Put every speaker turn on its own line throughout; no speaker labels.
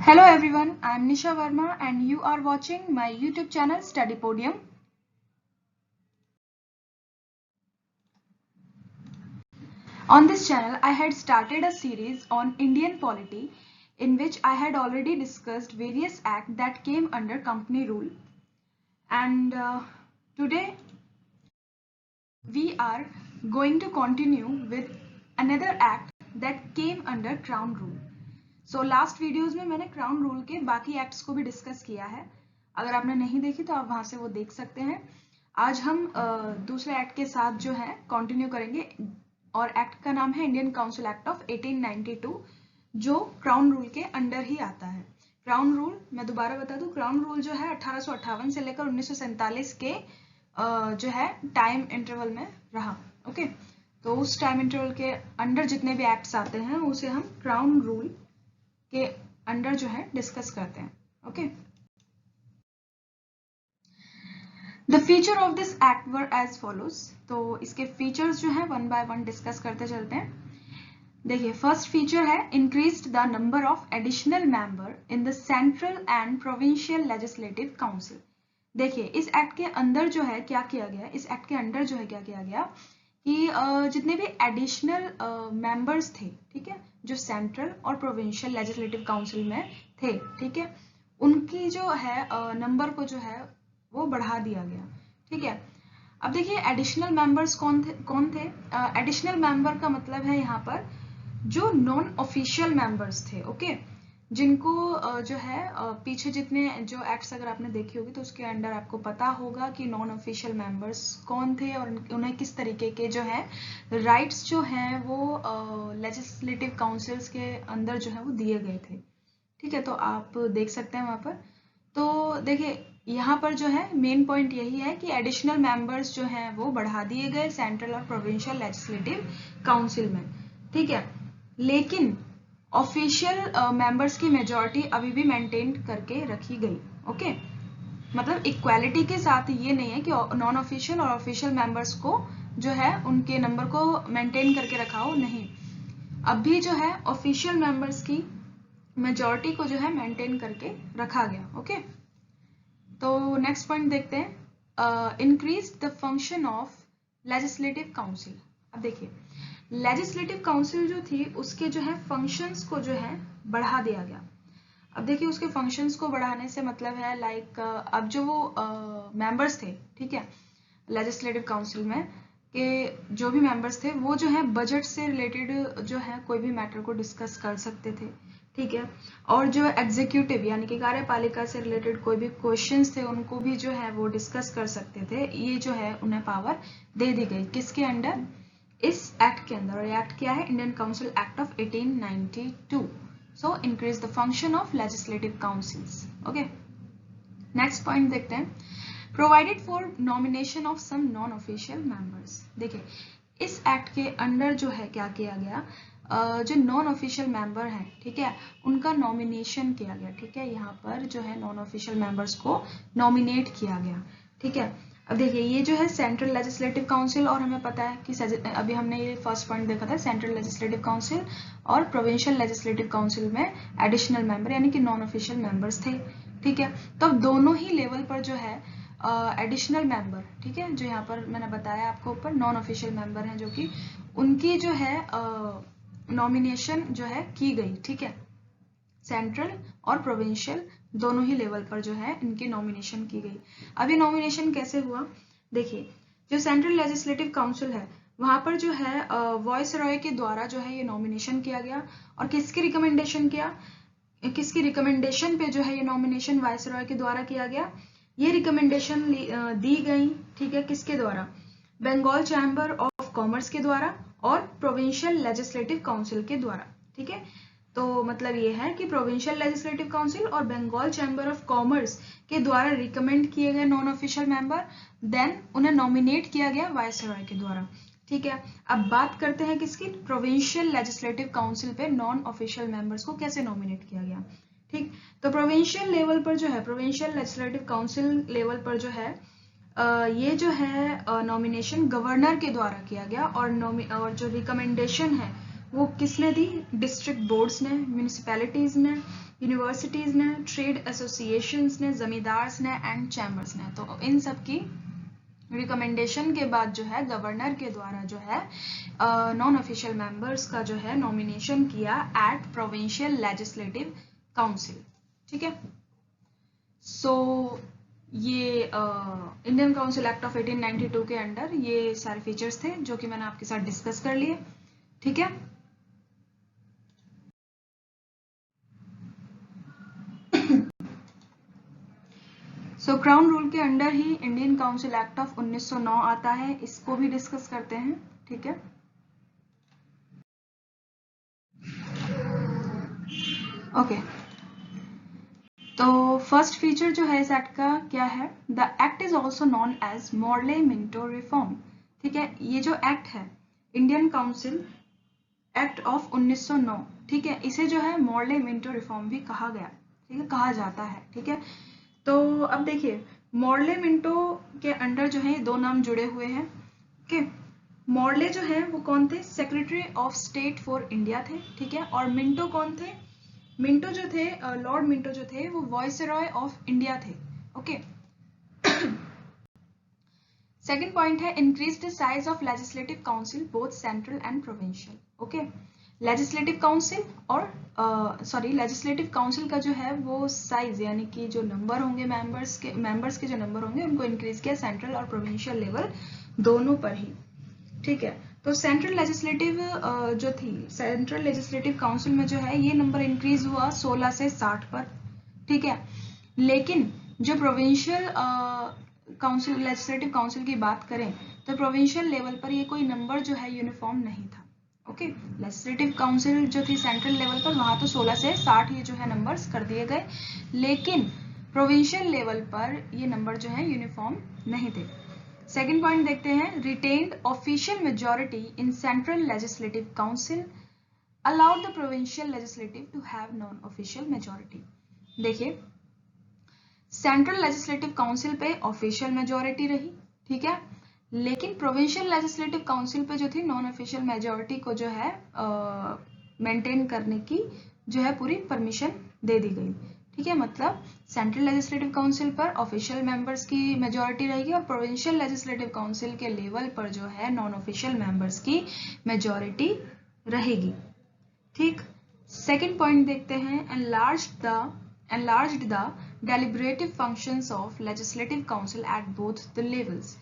Hello everyone, I am Nisha Verma and you are watching my YouTube channel Study Podium. On this channel, I had started a series on Indian polity in which I had already discussed various acts that came under company rule. And today we are going to continue with another act that came under crown rule. So last videos में मैंने crown rule के बाकी acts को भी discuss किया है. अगर आपने नहीं देखी तो आप वहां से वो देख सकते हैं. आज हम दूसरे एक्ट के साथ जो है कंटिन्यू करेंगे और एक्ट का नाम है इंडियन काउंसिल एक्ट ऑफ 1892 जो क्राउन रूल के अंडर ही आता है. क्राउन रूल मैं दोबारा बता दूं, क्राउन रूल जो है 1858 से लेकर 1947 के जो है टाइम इंटरवल में रहा. ओके, तो उस टाइम इंटरवल के अंडर जितने भी एक्ट्स आते हैं उसे हम क्राउन रूल के अंडर जो है डिस्कस करते हैं. Okay, the feature of this act were as follows. तो इसके फीचर्स जो है वन बाय वन डिस्कस करते चलते हैं. देखिए, फर्स्ट फीचर है increased the number of additional member in the central and provincial legislative council. देखिए, इस एक्ट के अंदर जो है क्या किया गया, इस एक्ट के अंडर जो है क्या किया गया कि जितने भी एडिशनल मेंबर्स थे, ठीक है, जो सेंट्रल और प्रोविंशियल लेजिस्लेटिव काउंसिल में थे, ठीक है, उनकी जो है नंबर को जो है वो बढ़ा दिया गया. ठीक है, अब देखिए एडिशनल मेंबर्स कौन थे. एडिशनल मेंबर का मतलब है यहाँ पर जो नॉन ऑफिशियल मेंबर्स थे. ओके, जिनको जो है पीछे जितने जो एक्ट्स अगर आपने देखी होगी तो उसके अंडर आपको पता होगा कि नॉन ऑफिशियल मेंबर्स कौन थे और उन्हें किस तरीके के जो है राइट्स जो हैं वो लेजिस्लेटिव काउंसिल्स के अंदर जो है वो दिए गए थे. ठीक है, तो आप देख सकते हैं वहां पर. तो देखिए यहाँ पर जो है मेन पॉइंट यही है कि एडिशनल मेंबर्स जो हैं वो बढ़ा दिए गए सेंट्रल और प्रोविंशियल लेजिस्लेटिव काउंसिल में. ठीक है, लेकिन ऑफिशियल मेंबर्स की मेजॉरिटी अभी भी मेंटेन करके रखी गई. ओके, मतलब इक्वालिटी के साथ ये नहीं है कि नॉन ऑफिशियल और ऑफिशियल मेंबर्स को जो है उनके नंबर को मेंटेन करके रखा हो, नहीं, अब भी जो है ऑफिशियल मेंबर्स की मेजॉरिटी को जो है मेंटेन करके रखा गया. ओके, तो नेक्स्ट पॉइंट देखते हैं, increase the function of legislative council. अब देखिए लेजिस्लेटिव काउंसिल जो थी उसके जो है फंक्शंस को जो है बढ़ा दिया गया. अब देखिए उसके फंक्शंस को बढ़ाने से मतलब है लाइक अब जो वो मेंबर्स थे, ठीक है, लेजिस्लेटिव काउंसिल में के जो भी मेंबर्स थे वो जो है बजट से रिलेटेड जो है कोई भी मैटर को डिस्कस कर सकते थे. ठीक है, और जो एग्जीक्यूटिव यानी कि कार्यपालिका से रिलेटेड कोई भी क्वेश्चंस थे उनको भी जो है वो डिस्कस कर सकते थे. ये जो है उन्हें पावर दे दी गई किसके अंडर, इस एक्ट के अंदर. और ये एक्ट क्या है, Indian council act of 1892. So increase the function of legislative councils. Okay, next point देखते हैं, provided for nomination of some non official members. देखिए इस एक्ट के अंडर जो है क्या किया गया, जो नॉन ऑफिशियल मेंबर हैं, ठीक है, उनका नॉमिनेशन किया गया. ठीक है, यहाँ पर जो है नॉन ऑफिशियल मेंबर्स को नॉमिनेट किया गया. ठीक है, अब देखिए ये जो है सेंट्रल लेजिस्लेटिव काउंसिल और हमें पता है कि अभी हमने ये फर्स्ट पॉइंट देखा था, सेंट्रल लेजिस्लेटिव काउंसिल और प्रोविंशियल लेजिस्लेटिव काउंसिल में एडिशनल मेंबर यानी कि नॉन ऑफिशियल मेंबर्स थे. ठीक है, तो अब दोनों ही लेवल पर जो है एडिशनल मेंबर, ठीक है, जो यहाँ पर मैंने बताया आपको ऊपर नॉन ऑफिशियल मेंबर हैं जो कि उनकी जो है नॉमिनेशन जो है की गई. ठीक है, सेंट्रल और प्रोविंशियल दोनों ही लेवल पर जो है इनकी नॉमिनेशन की गई. अब ये नॉमिनेशन कैसे हुआ, देखिए जो सेंट्रल लेजिस्लेटिव काउंसिल है वहां पर जो है वॉइस रॉय के द्वारा जो है ये नॉमिनेशन किया गया. और किसकी रिकमेंडेशन किया, किसकी रिकमेंडेशन पे जो है ये नॉमिनेशन वॉइस रॉय के द्वारा किया गया. ये रिकमेंडेशन दी गई, ठीक है, किसके द्वारा, बंगाल चैम्बर ऑफ कॉमर्स के द्वारा और प्रोविंशियल लेजिस्लेटिव काउंसिल के द्वारा. ठीक है, तो मतलब ये है कि प्रोविंशियल लेजिस्लेटिव काउंसिल और बंगाल चैम्बर ऑफ कॉमर्स के द्वारा रिकमेंड किए गए नॉन ऑफिशियल मेंबर, देन उन्हें नॉमिनेट किया गया वायसरॉय के द्वारा. ठीक है, अब बात करते हैं किसकी, प्रोविंशियल लेजिस्लेटिव काउंसिल पे नॉन ऑफिशियल मेंबर्स को कैसे नॉमिनेट किया गया. ठीक, तो प्रोविंशियल लेवल पर जो है, प्रोविंशियल लेजिस्लेटिव काउंसिल लेवल पर जो है ये जो है नॉमिनेशन गवर्नर के द्वारा किया गया और जो रिकमेंडेशन है वो किसने दी? डिस्ट्रिक्ट बोर्ड्स ने, म्यूनिसिपैलिटीज ने, यूनिवर्सिटीज ने, ट्रेड एसोसिएशंस ने, जमींदार्स ने एंड चैम्बर्स ने। तो इन सब की रिकमेंडेशन के बाद जो है गवर्नर के द्वारा जो है नॉन ऑफिशियल मेंबर्स का जो है नॉमिनेशन किया एट प्रोविंशियल लेजिस्लेटिव काउंसिल। ठीक है, सो ये इंडियन काउंसिल एक्ट ऑफ 1892 के अंडर ये सारे फीचर्स थे जो कि मैंने आपके साथ डिस्कस कर लिए। ठीक है, सो क्राउन रूल के under he Indian council act of 1909 आता है, इसको भी डिस्कस करते हैं। ठीक है, ओके तो फर्स्ट फीचर जो है इस एक्ट का क्या है? The act is also known as Morley Minto reform. ठीक है, ये जो एक्ट है इंडियन काउंसिल एक्ट ऑफ 1909, ठीक है, इसे जो है मॉर्ले मिंटो रिफॉर्म भी कहा गया, ठीक है, कहा जाता है। ठीक है, तो अब देखिए मॉर्ले मिंटो के अंडर जो है दो नाम जुड़े हुए हैं। ओके, मॉर्ले जो है वो कौन थे? Secretary of state for India थे। ठीक है, और मिंटो कौन थे? मिंटो जो थे, लॉर्ड मिंटो जो थे वो वाइसरॉय ऑफ इंडिया थे। ओके, सेकेंड पॉइंट है increase the size of legislative council both central and provincial. Okay, legislative council और लेजिस्लेटिव काउंसिल का जो है वो साइज यानी कि जो नंबर होंगे मेंबर्स के जो नंबर होंगे उनको इंक्रीज किया सेंट्रल और प्रोविंशियल लेवल दोनों पर ही। ठीक है, तो सेंट्रल लेजिस्लेटिव जो थी सेंट्रल लेजिस्लेटिव काउंसिल में जो है ये नंबर इंक्रीज हुआ 16 से 60 पर। ठीक है, लेकिन जो प्रोविंशियल काउंसिल लेजिस्लेटिव काउंसिल की बात करें तो प्रोविंशियल लेवल पर ये कोई नंबर जो है यूनिफॉर्म नहीं था। ओके, लेजिस्लेटिव काउंसिल जो थी सेंट्रल लेवल पर वहां तो 16 से 60 ये जो है नंबर्स कर दिए गए, लेकिन प्रोविंशियल लेवल पर ये नंबर जो है यूनिफॉर्म नहीं थे। सेकेंड पॉइंट देखते हैं, retained official majority in central legislative council allowed the provincial legislative to have non official majority. देखिए सेंट्रल लेजिस्लेटिव काउंसिल पे ऑफिशियल मेजॉरिटी रही, ठीक है, लेकिन प्रोविंशियल लेजिस्लेटिव काउंसिल पे जो थी नॉन ऑफिशियल मेजॉरिटी को जो है मेंटेन करने की जो है पूरी परमिशन दे दी गई। ठीक है, मतलब सेंट्रल लेजिस्लेटिव काउंसिल पर ऑफिशियल मेंबर्स की मेजॉरिटी रहेगी और प्रोविंशियल लेजिस्लेटिव काउंसिल के लेवल पर जो है नॉन ऑफिशियल मेंबर्स की मेजॉरिटी रहेगी। ठीक, सेकेंड पॉइंट देखते हैं, enlarged the deliberative functions of legislative council at both the levels।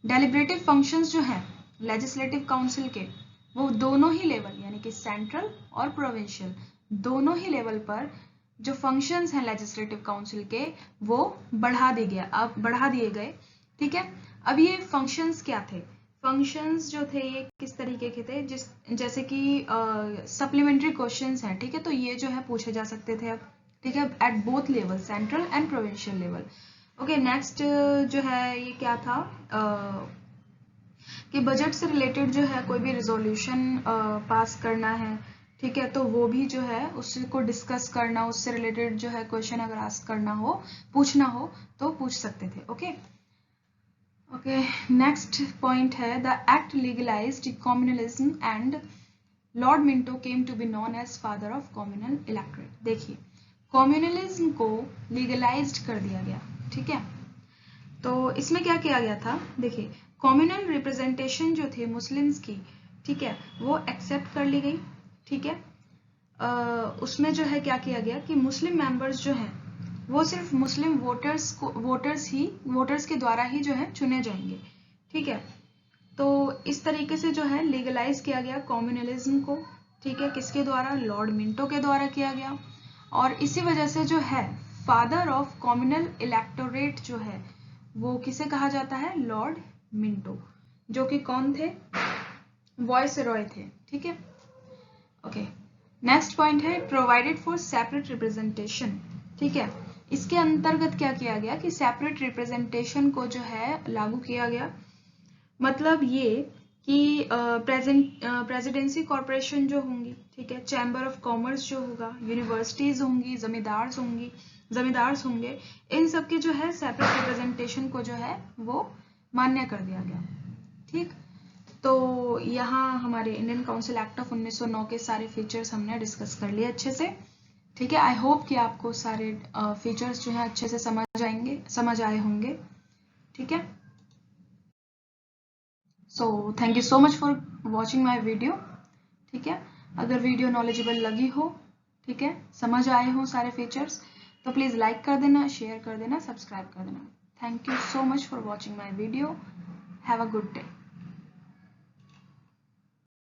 deliberative functions जो हैं legislative council के वो दोनों ही लेवल यानी कि सेंट्रल और प्रोविंशियल दोनों ही लेवल पर जो फंक्शंस हैं लेजिस्लेटिव काउंसिल के वो बढ़ा दिए गए। ठीक है, अब ये फंक्शंस क्या थे? फंक्शंस जो थे ये किस तरीके के थे? जैसे कि सप्लीमेंट्री क्वेश्चंस हैं, ठीक है, तो ये जो है पूछे जा सकते थे अब, ठीक है, at both level central and provincial level. Okay, next जो है ये क्या था कि बजट से रिलेटेड जो है कोई भी रिजोल्यूशन पास करना है, ठीक है, तो वो भी जो है उसको डिस्कस करना, उससे रिलेटेड जो है क्वेश्चन अगर आस्क करना हो, पूछना हो तो पूछ सकते थे। ओके ओके, नेक्स्ट पॉइंट है the act legalised communalism and lord Minto came to be known as father of communal electorate. देखिए कम्युनलिज्म को लीगलाइज्ड कर दिया गया। ठीक है, तो इसमें क्या किया गया था? देखिए कम्युनल रिप्रेजेंटेशन जो थे मुस्लिम्स की, ठीक है, वो एक्सेप्ट कर ली गई। ठीक है, उसमें जो है क्या किया गया कि मुस्लिम मेंबर्स जो हैं वो सिर्फ मुस्लिम वोटर्स के द्वारा ही जो है चुने जाएंगे। ठीक है, तो इस तरीके से जो है लीगलाइज किया गया कम्युनलिज्म को। ठीक है, किसके द्वारा? लॉर्ड मिंटो के द्वारा किया गया, और इसी वजह से जो है फादर ऑफ कम्युनल इलेक्टोरेट जो है वो किसे कहा जाता है? लॉर्ड मिंटो, जो कि कौन थे? वाइसरॉय थे। ठीक है, ओके, नेक्स्ट पॉइंट है प्रोवाइडेड फॉर सेपरेट रिप्रेजेंटेशन। ठीक है, इसके अंतर्गत क्या किया गया कि सेपरेट रिप्रेजेंटेशन को जो है लागू किया गया। मतलब ये कि प्रेसिडेंसी कॉर्पोरेशन जो होंगी, ठीक है, चैम्बर ऑफ कॉमर्स जो होगा, यूनिवर्सिटीज होंगी, जमींदार्स होंगे, इन सब की जो है सेपरेट रिप्रेजेंटेशन को जो है वो मान्य कर दिया गया। ठीक, तो यहाँ हमारे इंडियन काउंसिल एक्ट ऑफ 1909 के सारे फीचर्स हमने डिस्कस कर लिए अच्छे से, ठीक है। आई होप कि आपको सारे फीचर्स जो हैं अच्छे से समझ आए होंगे, ठीक है। So thank you so much for watching my video, ठीक है। अगर वीडियो नॉलेजेबल लगी हो, ठीक है, समझ आए हो सारे फीचर्स, तो प्लीज़ लाइक कर देना, शेयर कर देना, सब्सक्राइब कर देना। Thank you so much for watching my video. Have a good day.